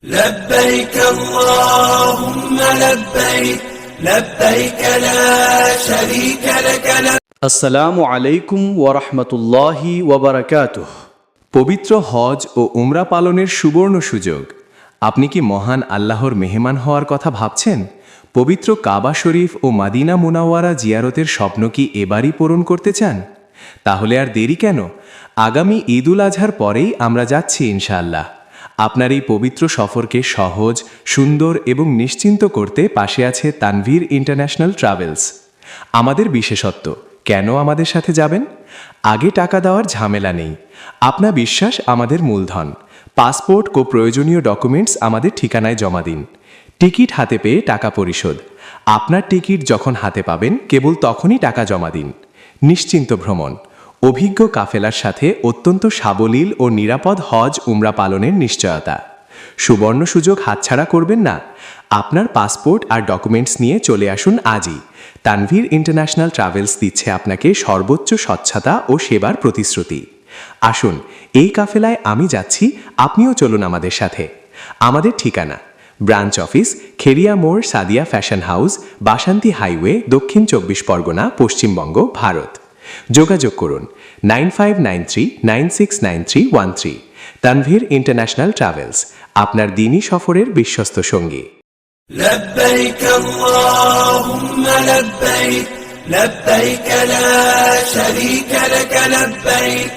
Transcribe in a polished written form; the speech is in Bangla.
لبيك اللهم لبيك لبيك لا شريك لك আসসালামু আলাইকুম ওয়া রাহমাতুল্লাহি ওয়া বারাকাতুহু। পবিত্র হজ ও উমরা পালনের সুবর্ণ সুযোগ। আপনি কি মহান আল্লাহর মেহমান হওয়ার কথা ভাবছেন? পবিত্র কাবা শরীফ ও মাদিনা মুনাওয়ারা জিয়ারতের স্বপ্ন কি এবারই পূরণ করতে চান? তাহলে আর দেরি কেন? আগামী ঈদুল আজহার পরেই আমরা যাচ্ছি ইনশাআল্লাহ। আপনার এই পবিত্র সফরকে সহজ, সুন্দর এবং নিশ্চিন্ত করতে পাশে আছে তানভীর ইন্টারন্যাশনাল ট্রাভেলস। আমাদের বিশেষত্ব, কেন আমাদের সাথে যাবেন? আগে টাকা দেওয়ার ঝামেলা নেই। আপনার বিশ্বাস আমাদের মূলধন। পাসপোর্ট ও প্রয়োজনীয় ডকুমেন্টস আমাদের ঠিকানায় জমা দিন। টিকিট হাতে পেয়ে টাকা পরিশোধ। আপনার টিকিট যখন হাতে পাবেন কেবল তখনই টাকা জমা দিন। নিশ্চিন্ত ভ্রমণ, অভিজ্ঞ কাফেলার সাথে অত্যন্ত সাবলীল ও নিরাপদ হজ উমরা পালনের নিশ্চয়তা। সুবর্ণ সুযোগ হাতছাড়া করবেন না। আপনার পাসপোর্ট আর ডকুমেন্টস নিয়ে চলে আসুন আজই। তানভীর ইন্টারন্যাশনাল ট্রাভেলস দিচ্ছে আপনাকে সর্বোচ্চ স্বচ্ছতা ও সেবার প্রতিশ্রুতি। আসুন, এই কাফেলায় আমি যাচ্ছি, আপনিও চলুন আমাদের সাথে। আমাদের ঠিকানা: ব্রাঞ্চ অফিস, খেরিয়া মোড়, Sadia fashion house, Basanti highway, দক্ষিণ 24 পরগনা, পশ্চিমবঙ্গ, ভারত। যোগাযোগ করুন 9593969313। তানভীর ইন্টারন্যাশনাল ট্রাভেলস, আপনার দিনই সফরের বিশ্বস্ত সঙ্গী। لبيك اللهم لبيك لبيك لا شريك لك لبيك